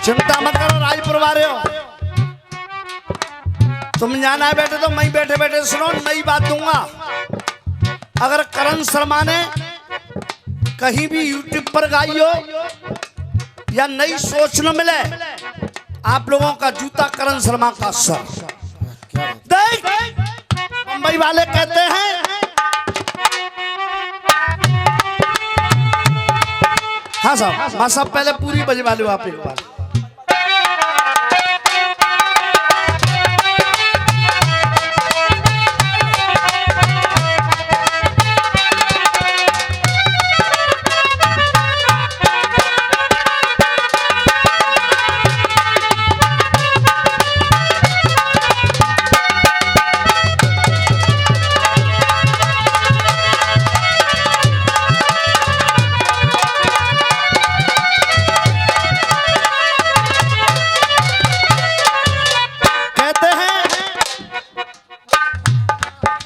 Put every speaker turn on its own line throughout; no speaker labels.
चिंता मत करो राजपुर वाले हो, तुम जाना है बैठे तो मैं बैठे बैठे सुनो, नई बात दूंगा। अगर करण शर्मा ने कहीं भी यूट्यूब पर गाई हो या नई सोच न मिले, आप लोगों का जूता करण शर्मा का सर। देख मुंबई वाले कहते हैं हाँ साहब, हाँ साहब पहले पूरी बजवा लो आप एक बार।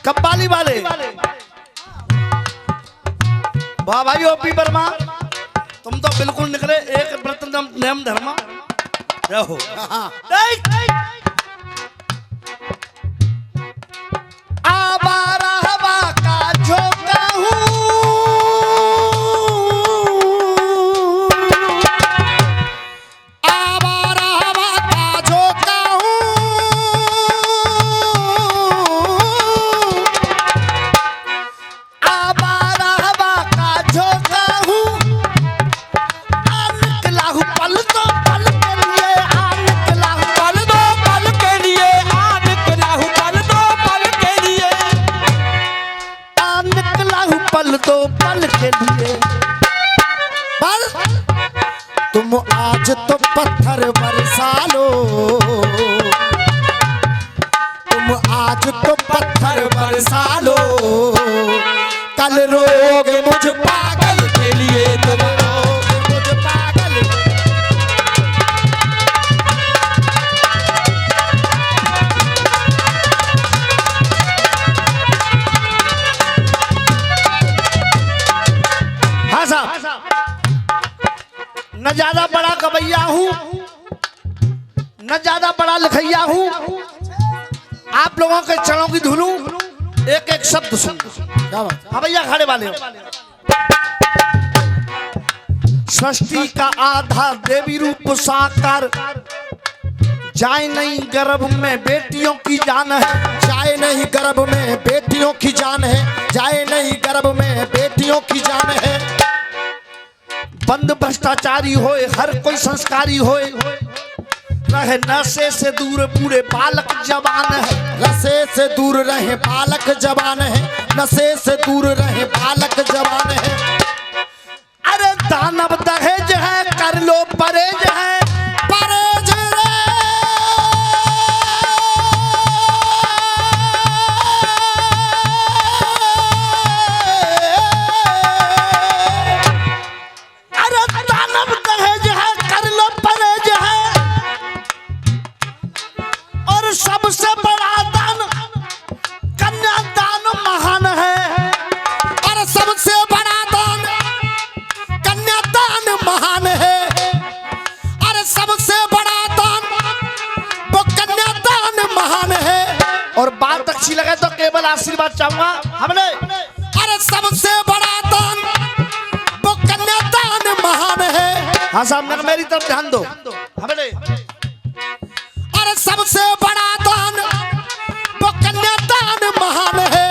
कब्बाली वाले वाह भाई ओपी वर्मा, तुम तो बिल्कुल निकले एक व्रत नियम धर्म रहो। आवारा हवा का झोंका हूँ, आवारा हवा का झोंका हूँ, आवारा हवा का झोंका हूँ, आ निकला हूँ पल तो पल के लिए, आ निकला हूँ पल तो पल के लिए, आ निकला हूँ पल तो पल के लिए, आ निकला हूँ पल तो पल के लिए। पर तुम आज तो पत्थर बरसा लो, तुम आज तो पत्थर बरसा लो, कल रोगे मुझ पागल के लिए, तुम रोगे मुझ पागल। हाँ साहब, न ज्यादा बड़ा कवैया हूँ न ज्यादा बड़ा लिखैया हूँ, आप लोगों के चरणों की धुलूं, एक एक शब्द सुन। हाँ भैया खड़े वाले हो। सृष्टि का आधा देवी रूप साकार, जाए नहीं गर्भ में बेटियों की जान है,
जाए नहीं गर्भ में बेटियों की जान है, जाए नहीं गर्भ में बेटियों की जान है।
बंद भ्रष्टाचारी होए हर कोई संस्कारी होए, रहे नशे से दूर पूरे बालक जवान है,
नशे से दूर रहे बालक जवान है, नशे से दूर रहे बालक जवान है।
अरे दानव दहेज है कर लो परहेज है,
परहेज रे
अरे दानव दहेज है कर लो परहेज है, और सबसे बड़ा दान कन्यादान महान है,
और सबसे बड़ा दान कन्यादान महान है, और सबसे बड़ा दान वो कन्यादान महान है।
और बात अच्छी लगे तो केवल आशीर्वाद चाहूंगा हमने।
अरे सबसे बड़ा दान वो कन्यादान महान है।
हाँ साहब मेरी तरफ ध्यान दो हमने।
अरे सबसे बड़ा दान वो कन्यादान महान है।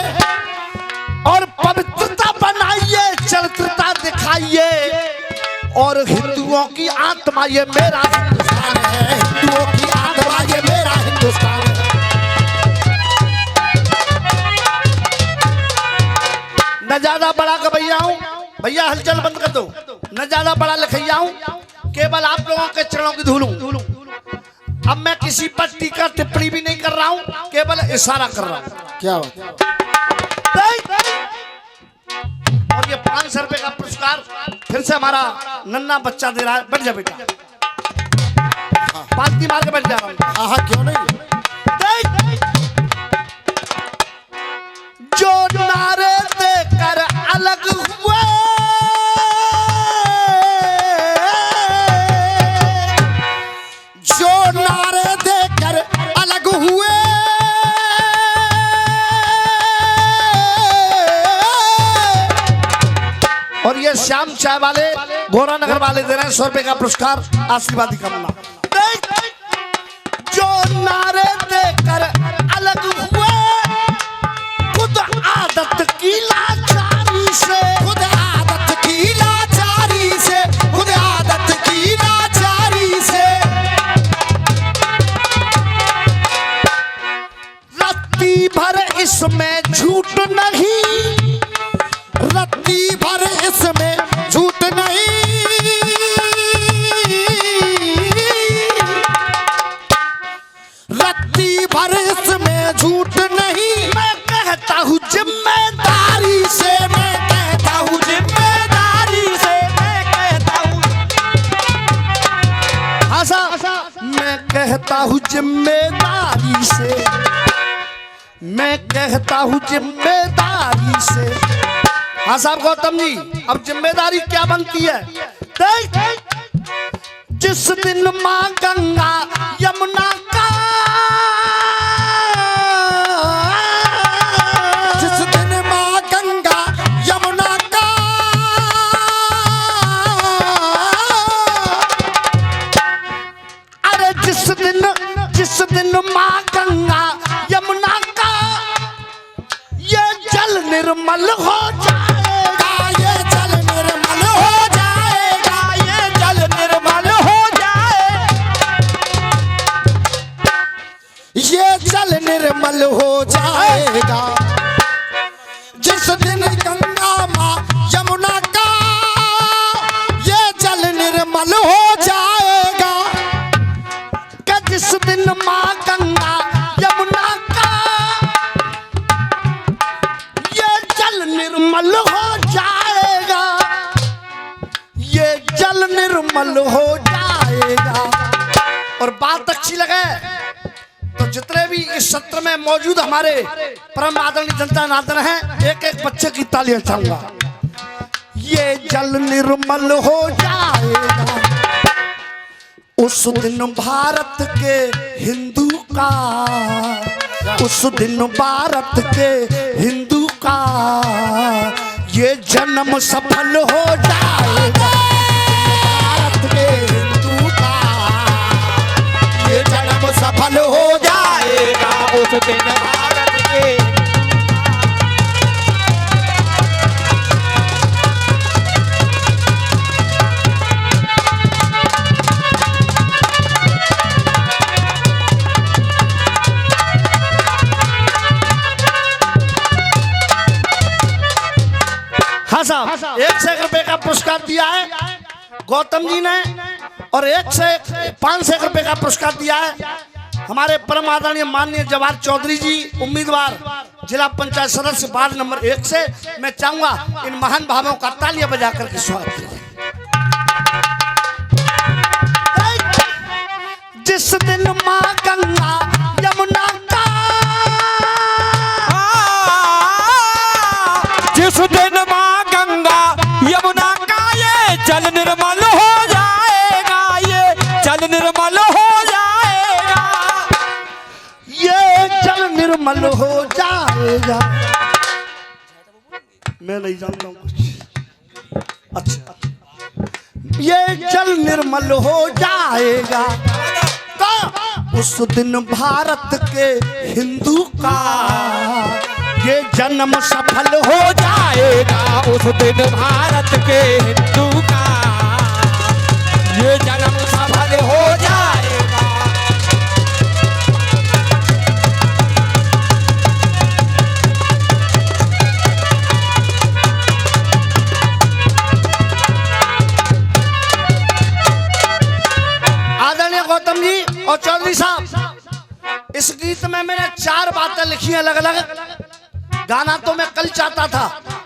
और पवित्रता बनाइए, चरित्रता दिखाइए, और हिंदुओं की आत्मा ये मेरा हिंदुस्तान है,
हिंदुओं की आत्मा ये मेरा हिंदुस्तान है।
न ज्यादा बड़ा कवैया हूँ भैया, हलचल बंद कर दो, न ज्यादा बड़ा लिखैया हूँ, केवल आप लोगों के चरणों की धूलूं। अब मैं किसी पर टीका टिप्पणी भी नहीं कर रहा हूँ, केवल इशारा कर रहा हूँ।
क्या बात?
और ये 500 रुपए का पुरस्कार फिर से हमारा नन्ना बच्चा दे रहा है। बैठ जा बेटा, पालती मार के बैठ जा रहा हूँ।
हाँ क्यों नहीं।
जो नारे देकर अलग हुए, ये श्याम चाय वाले घोरा नगर वाले दे रहे हैं 100 रुपए का पुरस्कार आशीर्वादी कामना। जो नारे देकर अलग हुए खुद आदत की लाचारी से,
खुद आदत की लाचारी से, खुद आदत की लाचारी से।
रत्ती भर इसमें झूठ नहीं,
रत्ती भर इसमें झूठ नहीं, रत्ती भर इसमें झूठ नहीं।
मैं कहता हूँ जिम्मेदारी से, मैं कहता हूँ जिम्मेदारी से, मैं कहता हूँ, हाँ साहब, मैं कहता हूँ जिम्मेदारी से, मैं कहता हूँ जिम्मेदारी से। हाँ साहब गौतम जी, अब जिम्मेदारी क्या बनती है? देख, जिस दिन माँ गंगा यमुना का,
जिस दिन माँ गंगा यमुना का,
अरे जिस दिन माँ गंगा यमुना का ये जल निर्मल हो जाएगा,
ये जल निर्मल हो जाएगा,
ये जल निर्मल हो जाए,
ये जल निर्मल हो जाएगा। जिस दिन गंगा माँ यमुना का ये जल निर्मल हो जाएगा,
कि जिस दिन माँ गंगा यमुना का ये जल निर्मल हो जाएगा, ये जल निर्मल हो जाएगा। और बात अच्छी लगे तो जितने भी इस सत्र में मौजूद हमारे परम आदरणीय जनता नादन हैं, एक एक बच्चे की तालियां चाहूंगा। ये जल निर्मल हो जाएगा उस दिन भारत के हिंदू का, उस दिन भारत के हिंदू का ये जन्म सफल हो जाएगा,
भारत के हिंदू का ये जन्म सफल हो जाएगा।
उस दिन भारत के
हाँ साहब, 1 रुपए का पुरस्कार दिया है गौतम जी ने, और 500 रुपए का पुरस्कार दिया है हमारे परम आदरणीय माननीय जवाहर चौधरी जी, उम्मीदवार जिला पंचायत सदस्य वार्ड नंबर 1 से। मैं चाहूंगा इन महान भावों का तालियां बजा करके स्वागत किया। जिस दिन माँ गंगा यमुना का,
जिस दिन माँ गंगा यमुना का ये जल निर्मल हो जाएगा, ये जल निर्मल हो जाएगा,
ये जल निर्मल हो जाएगा। मैं नहीं जानता हूँ कुछ। अच्छा, ये जल निर्मल हो जाएगा तो उस दिन भारत के हिंदू का ये जन्म सफल हो
जाएगा। उस दिन भारत के हिंदू का ये जन्म सफल हो जाएगा।
आदरणीय गौतम जी और चौधरी साहब, इस गीत में मैंने 4 बातें लिखी अलग अलग। गाना तो मैं कल चाहता था,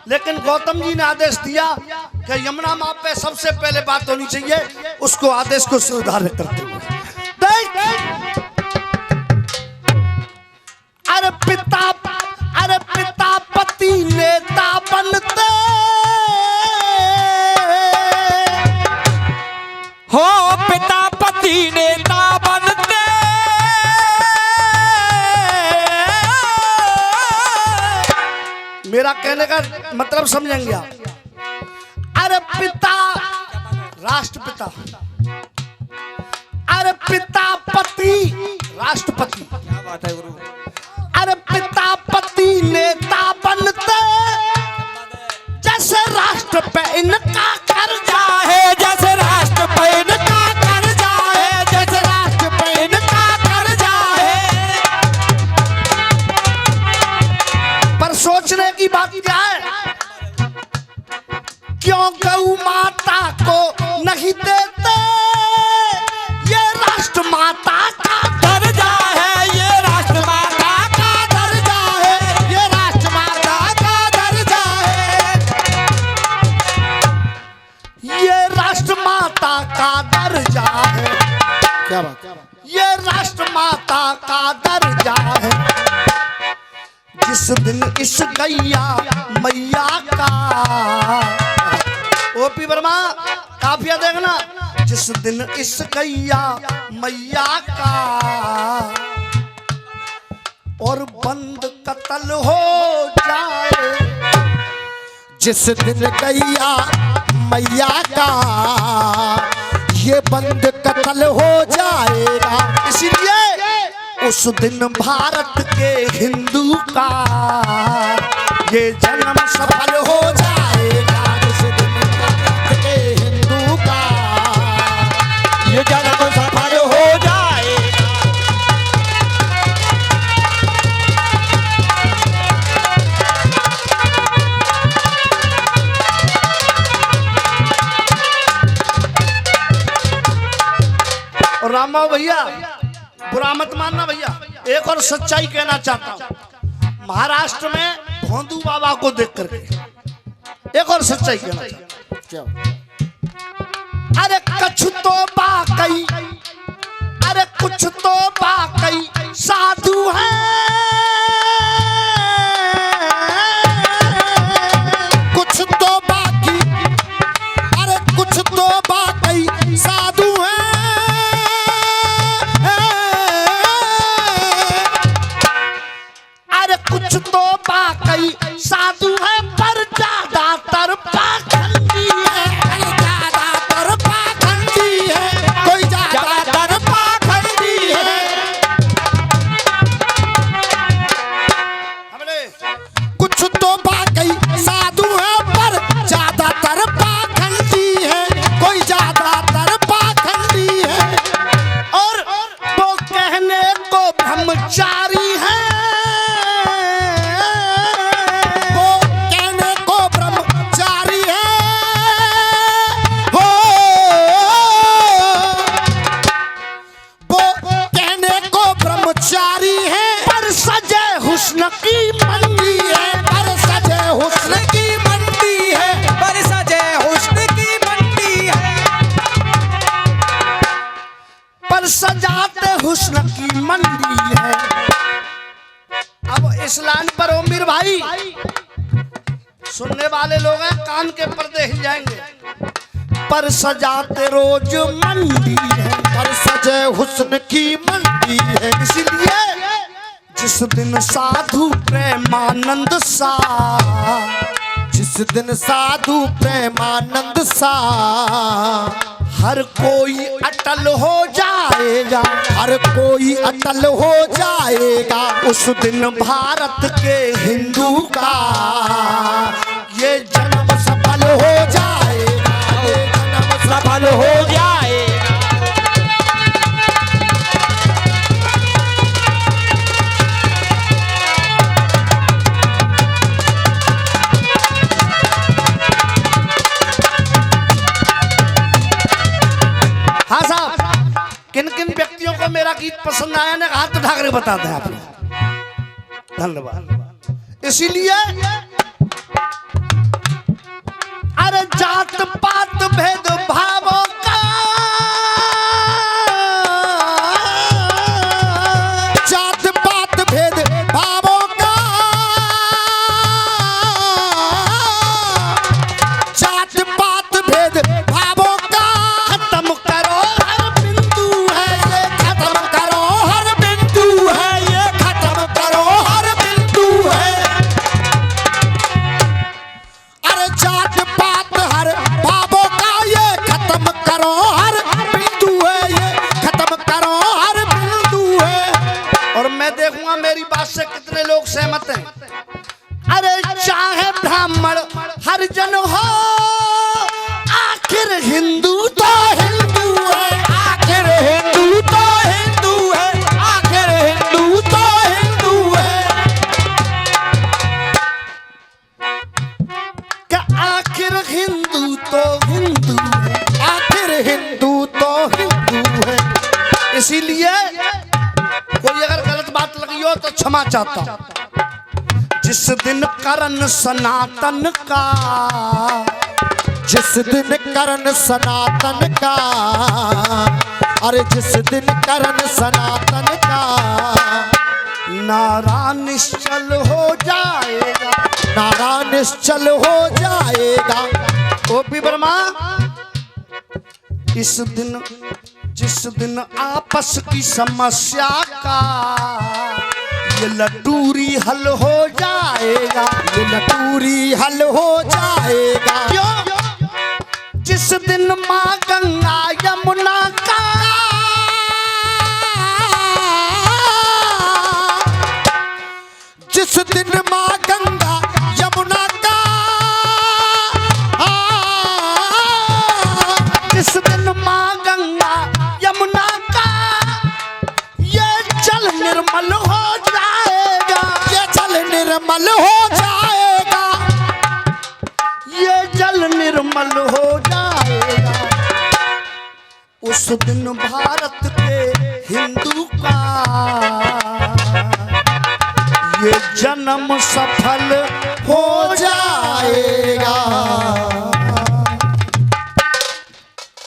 लेकिन गौतम जी ने आदेश दिया कि यमुना माँ पे सबसे पहले बात होनी चाहिए, उसको आदेश को सुधार करते हुए अरे पिता पति नेता बनते
हो, पिता पति नेता बनते,
मेरा कहने का मतलब समझेंगे आप। अरे
पिता पति राष्ट्रपति,
क्या बात है गुरु।
अरे पिता पति नेता बनते जैसे राष्ट्र पे इनका कर्जा
है जैसे राष्ट्र पे इनका कर्जा है, जैसे राष्ट्र पे इनका कर्जा है।
पर सोचने की बात क्या है, क्यों गौ माता को नहीं देते, ये राष्ट्र माता का
दर्जा है, ये राष्ट्र माता का दर्जा है, ये राष्ट्र माता का दर्जा है।
ये राष्ट्र माता का दर्जा है,
क्या बात,
ये राष्ट्र माता का दर्जा है। जिस दिन इस गैया मैया का, ओपी वर्मा काफिया देखना, जिस दिन इस गैया मैया का और बंद कत्ल हो जाए,
जिस दिन गैया मैया का ये बंद कत्ल हो जाएगा,
इसीलिए उस दिन भारत के हिंदू का ये जन्म सफल हो जाएगा।
जिस दिन भारत के हिंदू का
ये जन्म सफल हो जाएगा।
और रामा भैया बुरा मत मानना भैया, एक और सच्चाई कहना चाहता हूं। महाराष्ट्र में भोंदू बाबा को देख करके एक और सच्चाई कहना चाहता
क्या
हूं। अरे कछु तो बाकई, अरे कुछ तो बाकई साधु है,
कुछ तो बाकी, अरे कुछ तो बाकी साधु है,
अरे कुछ तो बाकई साधु है, पर ज्यादातर पाखंडी है,
ज्यादातर पाखंडी है, कोई ज्यादातर पाखंडी है।
हमने
कुछ तो बाकी साधु है पर ज्यादातर पाखंडी है, कोई ज्यादातर पाखंडी है।
और वो कहने को ब्रह्मचारी है,
वो कहने को ब्रह्मचारी है, हो वो कहने को ब्रह्मचारी है,
पर सजे हुस्न की मंडी है,
पर सजे हुस्न की मंडी है,
पर सजे हुस्न की मंडी है।
पर सजाते हुस्न की मंडी है। अब इस लाइन पर ओमीर भाई सुनने वाले लोग हैं, कान के पर्दे हिल जाएंगे। पर सजाते रोज मंडी है,
पर सजे हुस्न की मंडी है,
इसीलिए जिस दिन साधु प्रेमानंद सा,
जिस दिन साधु प्रेमानंद सा
हर कोई अटल हो जाएगा,
हर कोई अटल हो जाएगा,
उस दिन भारत के हिंदू का ये जन्म
सफल हो जाएगा, ये जन्म
सफल हो जाएगा।
हाँ साहब, किन किन व्यक्तियों को मेरा गीत पसंद आया ने हाथ उठा कर बताते हैं आप लोग। धन्यवाद। इसीलिए अरे जात पात भेद भावों का,
जात पात भेद भावों का, जात पात भेद भावों का
खत्म करो हर बिंदु है ये,
खत्म करो हर बिंदु है ये, खत्म करो हर बिंदु है। अरे जात पात हर भावों का ये खत्म
सहमत हैं? अरे चाहे ब्राह्मण हरिजन हो, आखिर हिंदू तो हिंदू है,
आखिर हिंदू तो हिंदू है, आखिर हिंदू तो हिंदू है।
कि आखिर हिंदू तो हिंदू है, आखिर हिंदू तो हिंदू है। इसीलिए कोई अगर गलत बात लगी हो तो क्षमा चाहता हूं। जिस दिन करण सनातन का,
जिस दिन करण सनातन का, अरे जिस दिन करण सनातन का,
नारा निश्चल हो जाएगा,
नारा निश्चल हो जाएगा।
ओपी वर्मा, इस दिन जिस दिन आपस की समस्या का ये लटूरी हल हो जाएगा,
ये लटूरी हल हो जाएगा।
क्यों? जिस दिन माँ गंगा यमुना का,
जिस दिन माँ गंगा यमुना का,
जिस दिन माँ गंगा यमुना का ये जल निर्मल हो जाएगा,
ये जल निर्मल हो जाएगा,
ये जल निर्मल हो जाएगा। उस दिन भारत के हिंदू का ये जन्म सफल हो जाएगा।